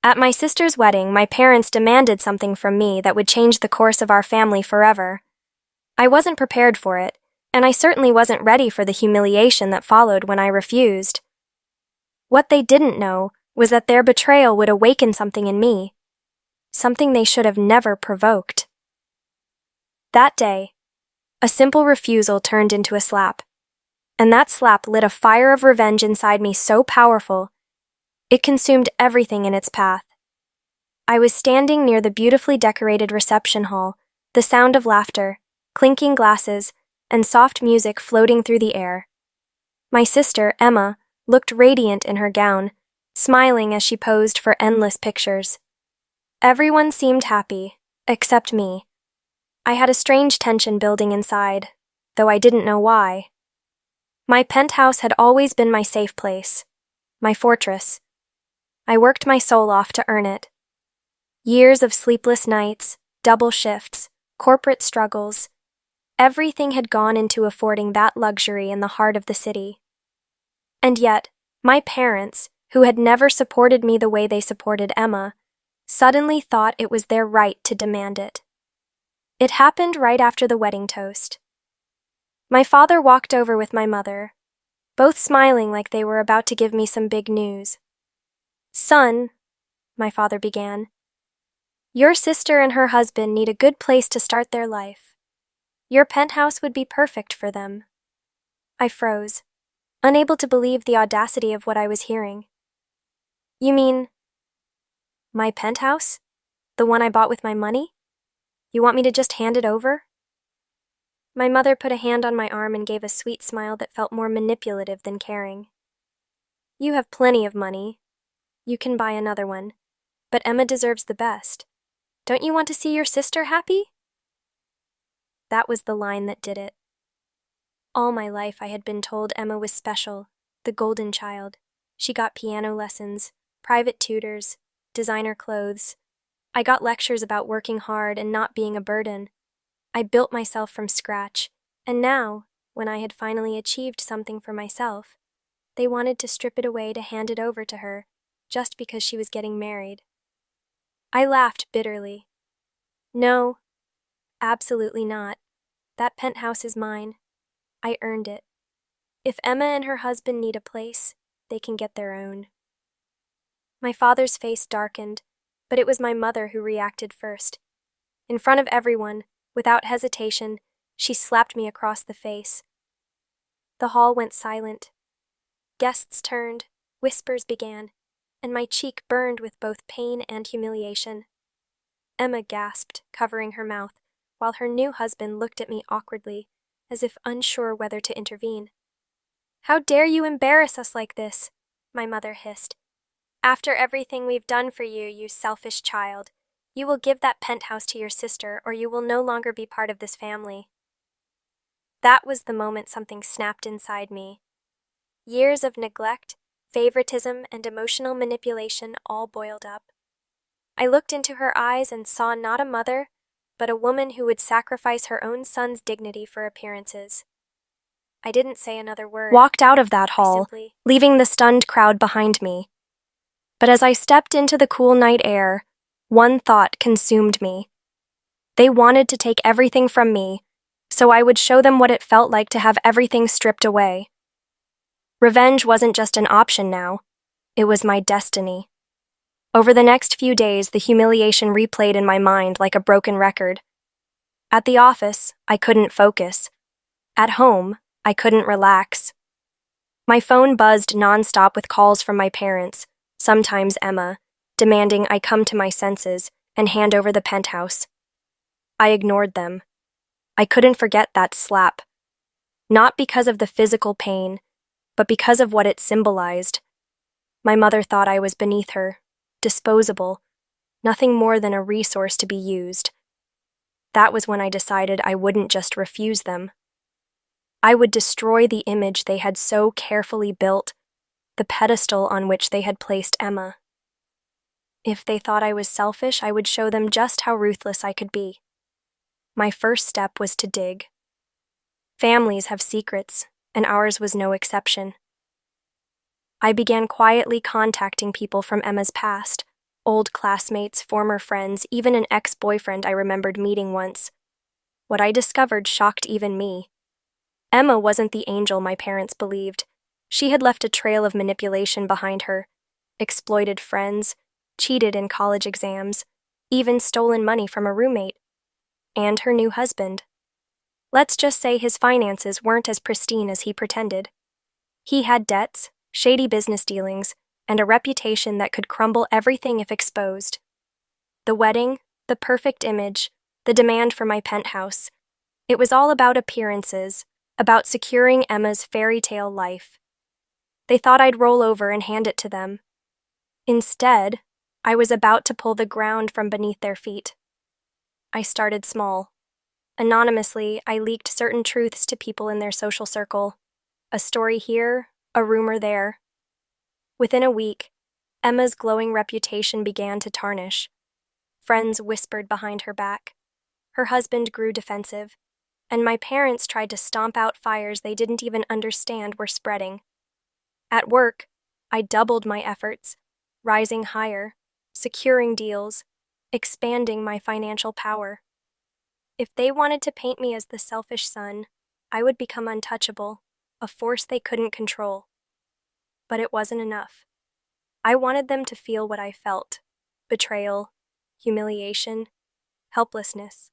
At my sister's wedding, my parents demanded something from me that would change the course of our family forever. I wasn't prepared for it, and I certainly wasn't ready for the humiliation that followed when I refused. What they didn't know was that their betrayal would awaken something in me, something they should have never provoked. That day, a simple refusal turned into a slap, and that slap lit a fire of revenge inside me so powerful, it consumed everything in its path. I was standing near the beautifully decorated reception hall, the sound of laughter, clinking glasses, and soft music floating through the air. My sister, Emma, looked radiant in her gown, smiling as she posed for endless pictures. Everyone seemed happy, except me. I had a strange tension building inside, though I didn't know why. My penthouse had always been my safe place, my fortress. I worked my soul off to earn it. Years of sleepless nights, double shifts, corporate struggles, everything had gone into affording that luxury in the heart of the city. And yet, my parents, who had never supported me the way they supported Emma, suddenly thought it was their right to demand it. It happened right after the wedding toast. My father walked over with my mother, both smiling like they were about to give me some big news. "Son," my father began, "your sister and her husband need a good place to start their life. Your penthouse would be perfect for them." I froze, unable to believe the audacity of what I was hearing. "You mean my penthouse? The one I bought with my money? You want me to just hand it over?" My mother put a hand on my arm and gave a sweet smile that felt more manipulative than caring. "You have plenty of money. You can buy another one. But Emma deserves the best. Don't you want to see your sister happy?" That was the line that did it. All my life I had been told Emma was special, the golden child. She got piano lessons, private tutors, designer clothes. I got lectures about working hard and not being a burden. I built myself from scratch, and now, when I had finally achieved something for myself, they wanted to strip it away to hand it over to her, just because she was getting married. I laughed bitterly. "No, absolutely not. That penthouse is mine. I earned it. If Emma and her husband need a place, they can get their own." My father's face darkened, but it was my mother who reacted first. In front of everyone, without hesitation, she slapped me across the face. The hall went silent. Guests turned, whispers began, and my cheek burned with both pain and humiliation. Emma gasped, covering her mouth, while her new husband looked at me awkwardly, as if unsure whether to intervene. "How dare you embarrass us like this?" my mother hissed. "After everything we've done for you, you selfish child. You will give that penthouse to your sister, or you will no longer be part of this family." That was the moment something snapped inside me. Years of neglect, favoritism, and emotional manipulation all boiled up. I looked into her eyes and saw not a mother, but a woman who would sacrifice her own son's dignity for appearances. I didn't say another word. Walked out of that hall, leaving the stunned crowd behind me. But as I stepped into the cool night air, one thought consumed me. They wanted to take everything from me, so I would show them what it felt like to have everything stripped away. Revenge wasn't just an option now, it was my destiny. Over the next few days, the humiliation replayed in my mind like a broken record. At the office, I couldn't focus. At home, I couldn't relax. My phone buzzed nonstop with calls from my parents, sometimes Emma, demanding I come to my senses and hand over the penthouse. I ignored them. I couldn't forget that slap. Not because of the physical pain, but because of what it symbolized. My mother thought I was beneath her, disposable, nothing more than a resource to be used. That was when I decided I wouldn't just refuse them. I would destroy the image they had so carefully built, the pedestal on which they had placed Emma. If they thought I was selfish, I would show them just how ruthless I could be. My first step was to dig. Families have secrets, and ours was no exception. I began quietly contacting people from Emma's past, Old classmates, former friends, even an ex-boyfriend I remembered meeting once. What I discovered shocked even me. Emma wasn't the angel my parents believed. She had left a trail of manipulation behind her, exploited friends, cheated in college exams, even stolen money from a roommate, and her new husband. Let's just say his finances weren't as pristine as he pretended. He had debts, shady business dealings, and a reputation that could crumble everything if exposed. The wedding, the perfect image, the demand for my penthouse. It was all about appearances, about securing Emma's fairy tale life. They thought I'd roll over and hand it to them. Instead, I was about to pull the ground from beneath their feet. I started small. Anonymously, I leaked certain truths to people in their social circle. A story here, a rumor there. Within a week, Emma's glowing reputation began to tarnish. Friends whispered behind her back. Her husband grew defensive, and my parents tried to stomp out fires they didn't even understand were spreading. At work, I doubled my efforts, rising higher, securing deals, expanding my financial power. If they wanted to paint me as the selfish son, I would become untouchable, a force they couldn't control. But it wasn't enough. I wanted them to feel what I felt: betrayal, humiliation, helplessness.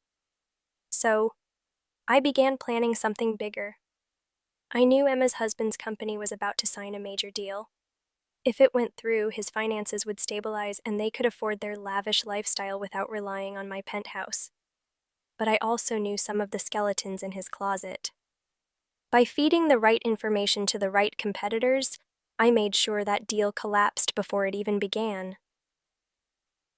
So, I began planning something bigger. I knew Emma's husband's company was about to sign a major deal. If it went through, his finances would stabilize and they could afford their lavish lifestyle without relying on my penthouse. But I also knew some of the skeletons in his closet. By feeding the right information to the right competitors, I made sure that deal collapsed before it even began.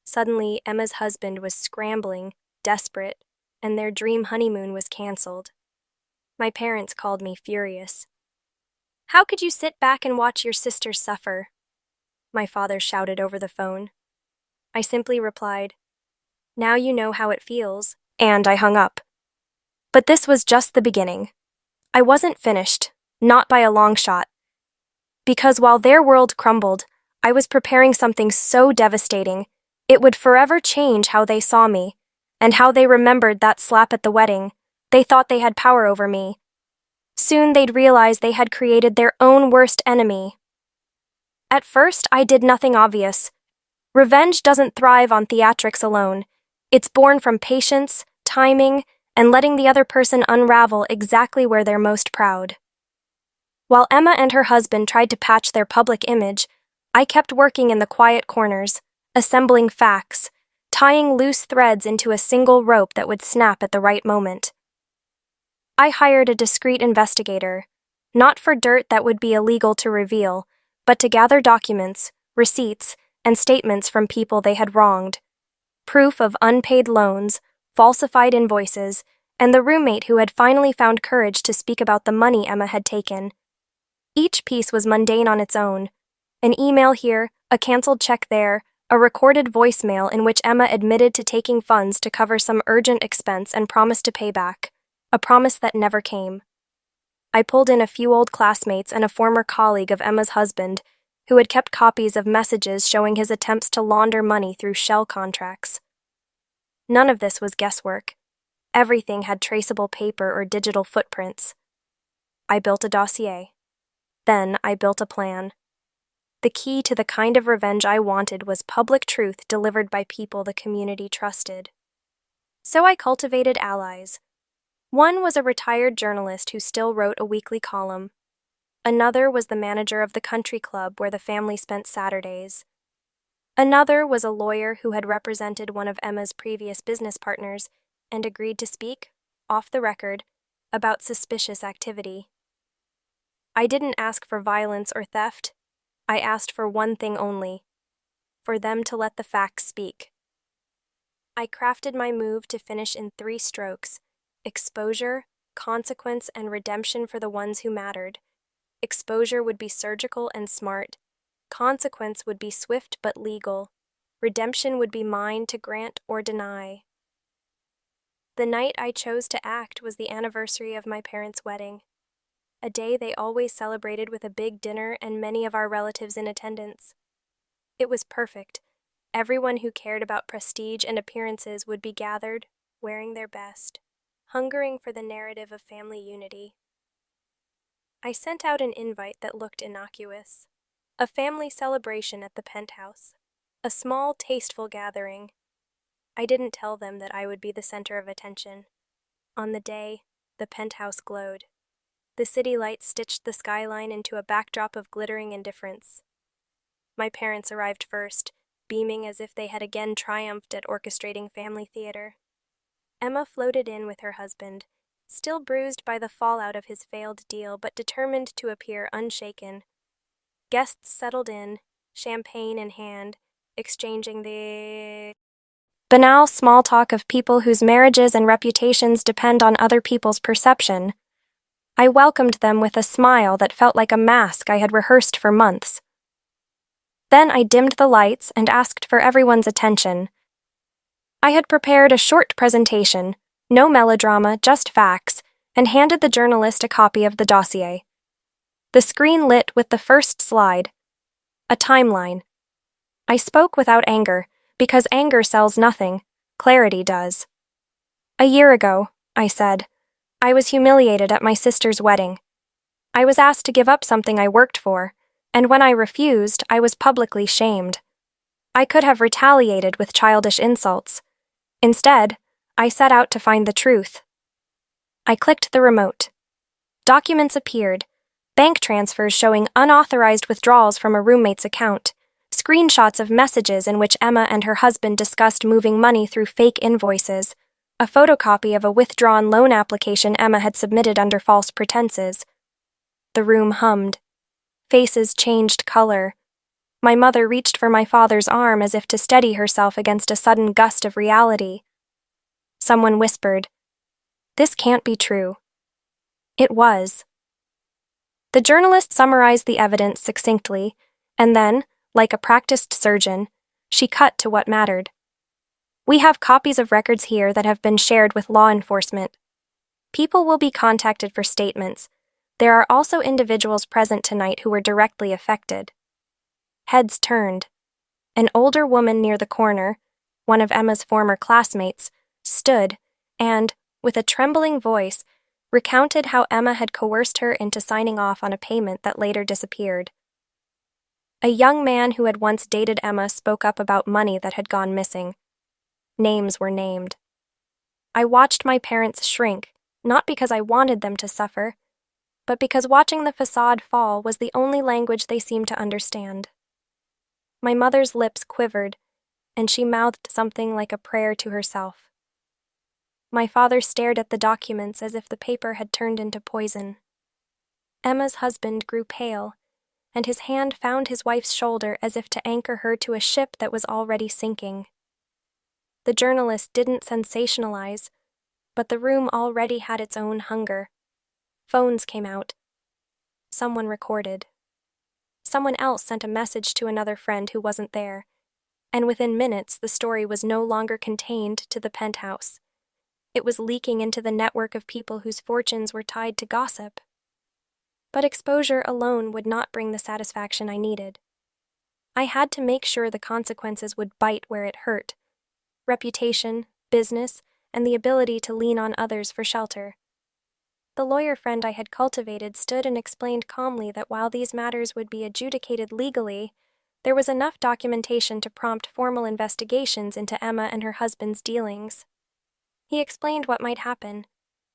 Suddenly, Emma's husband was scrambling, desperate, and their dream honeymoon was canceled. My parents called me furious. "How could you sit back and watch your sister suffer?" My father shouted over the phone. I simply replied, "Now you know how it feels," and I hung up. But this was just the beginning. I wasn't finished, not by a long shot. Because while their world crumbled, I was preparing something so devastating, it would forever change how they saw me, and how they remembered that slap at the wedding. They thought they had power over me. Soon they'd realize they had created their own worst enemy. At first, I did nothing obvious. Revenge doesn't thrive on theatrics alone. It's born from patience, timing, and letting the other person unravel exactly where they're most proud. While Emma and her husband tried to patch their public image, I kept working in the quiet corners, assembling facts, tying loose threads into a single rope that would snap at the right moment. I hired a discreet investigator, not for dirt that would be illegal to reveal, but to gather documents, receipts, and statements from people they had wronged. Proof of unpaid loans, falsified invoices, and the roommate who had finally found courage to speak about the money Emma had taken. Each piece was mundane on its own. An email here, a canceled check there, a recorded voicemail in which Emma admitted to taking funds to cover some urgent expense and promised to pay back, a promise that never came. I pulled in a few old classmates and a former colleague of Emma's husband, who had kept copies of messages showing his attempts to launder money through shell contracts. None of this was guesswork. Everything had traceable paper or digital footprints. I built a dossier. Then I built a plan. The key to the kind of revenge I wanted was public truth delivered by people the community trusted. So I cultivated allies. One was a retired journalist who still wrote a weekly column. Another was the manager of the country club where the family spent Saturdays. Another was a lawyer who had represented one of Emma's previous business partners and agreed to speak, off the record, about suspicious activity. I didn't ask for violence or theft. I asked for one thing only: for them to let the facts speak. I crafted my move to finish in 3 strokes: exposure, consequence, and redemption for the ones who mattered. Exposure would be surgical and smart. Consequence would be swift but legal. Redemption would be mine to grant or deny. The night I chose to act was the anniversary of my parents' wedding, a day they always celebrated with a big dinner and many of our relatives in attendance. It was perfect. Everyone who cared about prestige and appearances would be gathered, wearing their best, hungering for the narrative of family unity. I sent out an invite that looked innocuous. A family celebration at the Penthouse. A small, tasteful gathering. I didn't tell them that I would be the center of attention. On the day, the Penthouse glowed. The city lights stitched the skyline into a backdrop of glittering indifference. My parents arrived first, beaming as if they had again triumphed at orchestrating family theater. Emma floated in with her husband, still bruised by the fallout of his failed deal but determined to appear unshaken. Guests settled in, champagne in hand, exchanging the banal small talk of people whose marriages and reputations depend on other people's perception. I welcomed them with a smile that felt like a mask I had rehearsed for months. Then I dimmed the lights and asked for everyone's attention. I had prepared a short presentation, no melodrama, just facts, and handed the journalist a copy of the dossier. The screen lit with the first slide. A timeline. I spoke without anger, because anger sells nothing, clarity does. A year ago, I said, I was humiliated at my sister's wedding. I was asked to give up something I worked for, and when I refused, I was publicly shamed. I could have retaliated with childish insults. Instead, I set out to find the truth. I clicked the remote. Documents appeared, bank transfers showing unauthorized withdrawals from a roommate's account, screenshots of messages in which Emma and her husband discussed moving money through fake invoices, a photocopy of a withdrawn loan application Emma had submitted under false pretenses. The room hummed. Faces changed color. My mother reached for my father's arm as if to steady herself against a sudden gust of reality. Someone whispered, "This can't be true." It was. The journalist summarized the evidence succinctly, and then, like a practiced surgeon, she cut to what mattered. We have copies of records here that have been shared with law enforcement. People will be contacted for statements. There are also individuals present tonight who were directly affected. Heads turned. An older woman near the corner, one of Emma's former classmates, stood and, with a trembling voice, recounted how Emma had coerced her into signing off on a payment that later disappeared. A young man who had once dated Emma spoke up about money that had gone missing. Names were named. I watched my parents shrink, not because I wanted them to suffer, but because watching the facade fall was the only language they seemed to understand. My mother's lips quivered, and she mouthed something like a prayer to herself. My father stared at the documents as if the paper had turned into poison. Emma's husband grew pale, and his hand found his wife's shoulder as if to anchor her to a ship that was already sinking. The journalist didn't sensationalize, but the room already had its own hunger. Phones came out. Someone recorded. Someone else sent a message to another friend who wasn't there, and within minutes the story was no longer contained to the Penthouse. It was leaking into the network of people whose fortunes were tied to gossip. But exposure alone would not bring the satisfaction I needed. I had to make sure the consequences would bite where it hurt. Reputation, business, and the ability to lean on others for shelter. The lawyer friend I had cultivated stood and explained calmly that while these matters would be adjudicated legally, there was enough documentation to prompt formal investigations into Emma and her husband's dealings. He explained what might happen: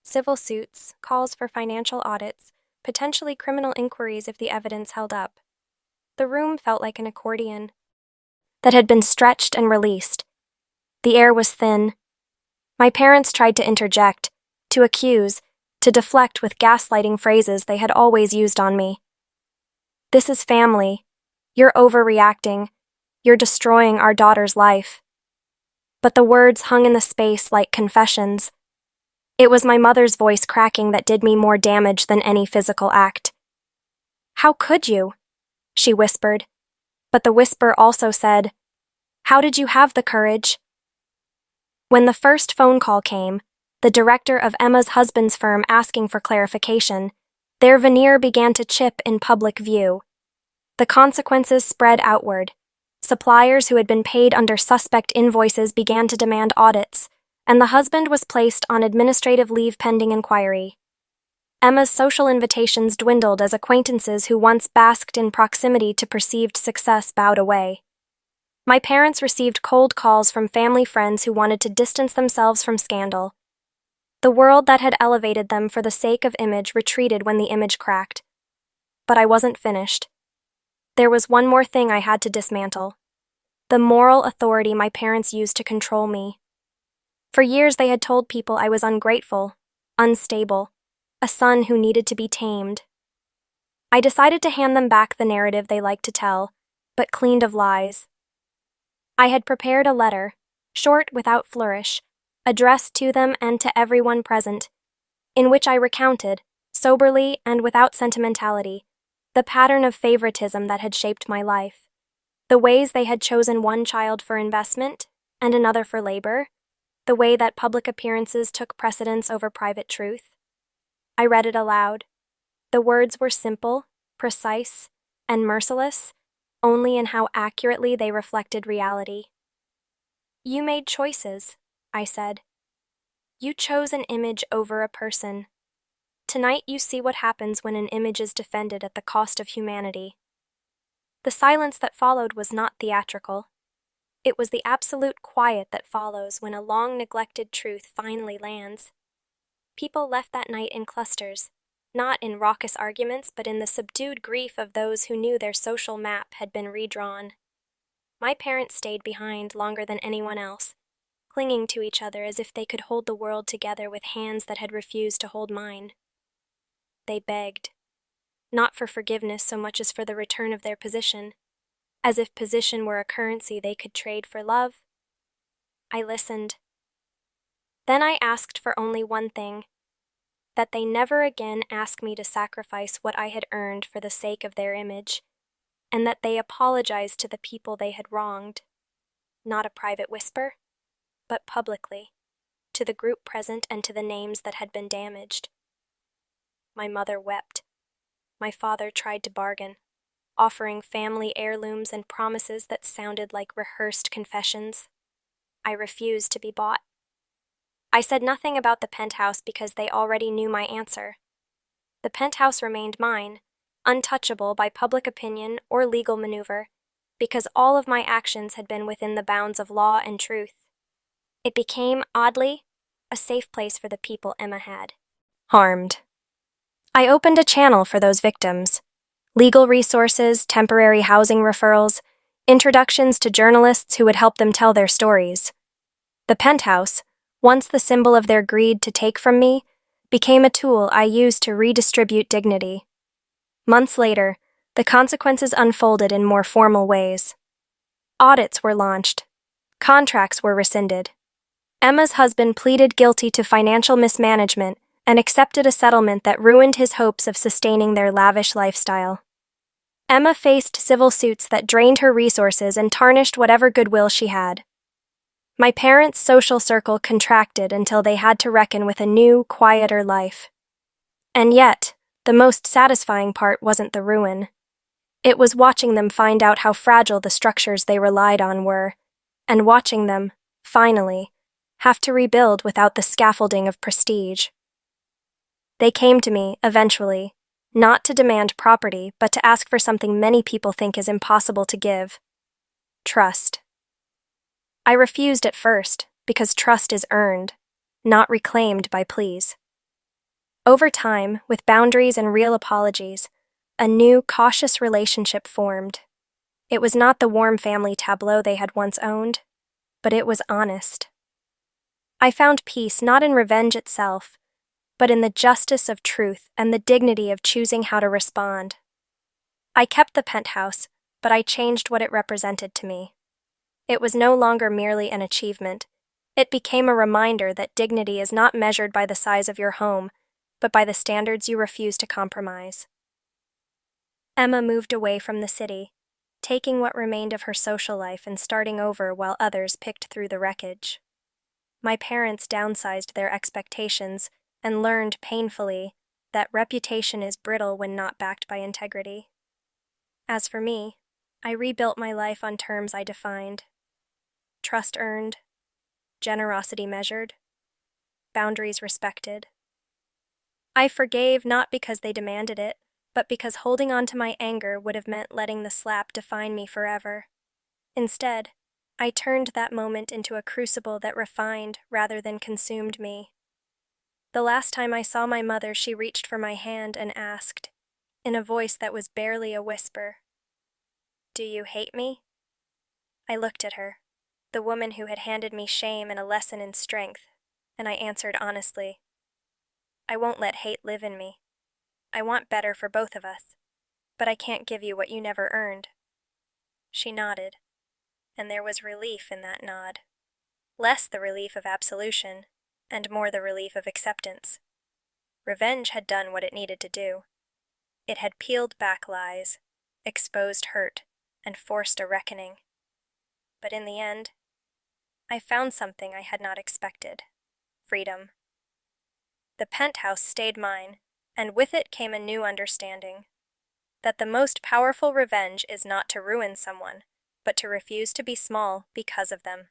civil suits, calls for financial audits, potentially criminal inquiries if the evidence held up. The room felt like an accordion that had been stretched and released. The air was thin. My parents tried to interject, to accuse, to deflect with gaslighting phrases they had always used on me. "This is family. You're overreacting. You're destroying our daughter's life." But the words hung in the space like confessions. It was my mother's voice cracking that did me more damage than any physical act. "How could you?" she whispered. But the whisper also said, "How did you have the courage?" When the first phone call came, the director of Emma's husband's firm asking for clarification, their veneer began to chip in public view. The consequences spread outward. Suppliers who had been paid under suspect invoices began to demand audits, and the husband was placed on administrative leave pending inquiry. Emma's social invitations dwindled as acquaintances who once basked in proximity to perceived success bowed away. My parents received cold calls from family friends who wanted to distance themselves from scandal. The world that had elevated them for the sake of image retreated when the image cracked. But I wasn't finished. There was one more thing I had to dismantle: the moral authority my parents used to control me. For years they had told people I was ungrateful, unstable, a son who needed to be tamed. I decided to hand them back the narrative they liked to tell, but cleaned of lies. I had prepared a letter, short without flourish, addressed to them and to everyone present, in which I recounted, soberly and without sentimentality, the pattern of favoritism that had shaped my life, the ways they had chosen one child for investment and another for labor, the way that public appearances took precedence over private truth. I read it aloud. The words were simple, precise, and merciless, only in how accurately they reflected reality. "You made choices," I said. "You chose an image over a person. Tonight you see what happens when an image is defended at the cost of humanity." The silence that followed was not theatrical. It was the absolute quiet that follows when a long-neglected truth finally lands. People left that night in clusters, not in raucous arguments, but in the subdued grief of those who knew their social map had been redrawn. My parents stayed behind longer than anyone else, clinging to each other as if they could hold the world together with hands that had refused to hold mine. They begged, not for forgiveness so much as for the return of their position, as if position were a currency they could trade for love. I listened. Then I asked for only one thing: that they never again ask me to sacrifice what I had earned for the sake of their image, and that they apologize to the people they had wronged, not a private whisper, but publicly, to the group present and to the names that had been damaged. My mother wept. My father tried to bargain, offering family heirlooms and promises that sounded like rehearsed confessions. I refused to be bought. I said nothing about the penthouse because they already knew my answer. The penthouse remained mine, untouchable by public opinion or legal maneuver, because all of my actions had been within the bounds of law and truth. It became, oddly, a safe place for the people Emma had harmed. I opened a channel for those victims: legal resources, temporary housing referrals, introductions to journalists who would help them tell their stories. The penthouse, once the symbol of their greed to take from me, became a tool I used to redistribute dignity. Months later, the consequences unfolded in more formal ways. Audits were launched. Contracts were rescinded. Emma's husband pleaded guilty to financial mismanagement and accepted a settlement that ruined his hopes of sustaining their lavish lifestyle. Emma faced civil suits that drained her resources and tarnished whatever goodwill she had. My parents' social circle contracted until they had to reckon with a new, quieter life. And yet, the most satisfying part wasn't the ruin. It was watching them find out how fragile the structures they relied on were, and watching them, finally, have to rebuild without the scaffolding of prestige. They came to me, eventually, not to demand property, but to ask for something many people think is impossible to give: trust. I refused at first, because trust is earned, not reclaimed by pleas. Over time, with boundaries and real apologies, a new, cautious relationship formed. It was not the warm family tableau they had once owned, but it was honest. I found peace not in revenge itself, but in the justice of truth and the dignity of choosing how to respond. I kept the penthouse, but I changed what it represented to me. It was no longer merely an achievement. It became a reminder that dignity is not measured by the size of your home, but by the standards you refuse to compromise. Emma moved away from the city, taking what remained of her social life and starting over while others picked through the wreckage. My parents downsized their expectations and learned painfully that reputation is brittle when not backed by integrity. As for me, I rebuilt my life on terms I defined: trust earned, generosity measured, boundaries respected. I forgave not because they demanded it, but because holding on to my anger would have meant letting the slap define me forever. Instead, I turned that moment into a crucible that refined rather than consumed me. The last time I saw my mother, she reached for my hand and asked, in a voice that was barely a whisper, "Do you hate me?" I looked at her, the woman who had handed me shame and a lesson in strength, and I answered honestly, "I won't let hate live in me. I want better for both of us, but I can't give you what you never earned." She nodded, and there was relief in that nod. Less the relief of absolution, and more the relief of acceptance. Revenge had done what it needed to do. It had peeled back lies, exposed hurt, and forced a reckoning. But in the end, I found something I had not expected: freedom. The penthouse stayed mine, and with it came a new understanding: that the most powerful revenge is not to ruin someone, but to refuse to be small because of them.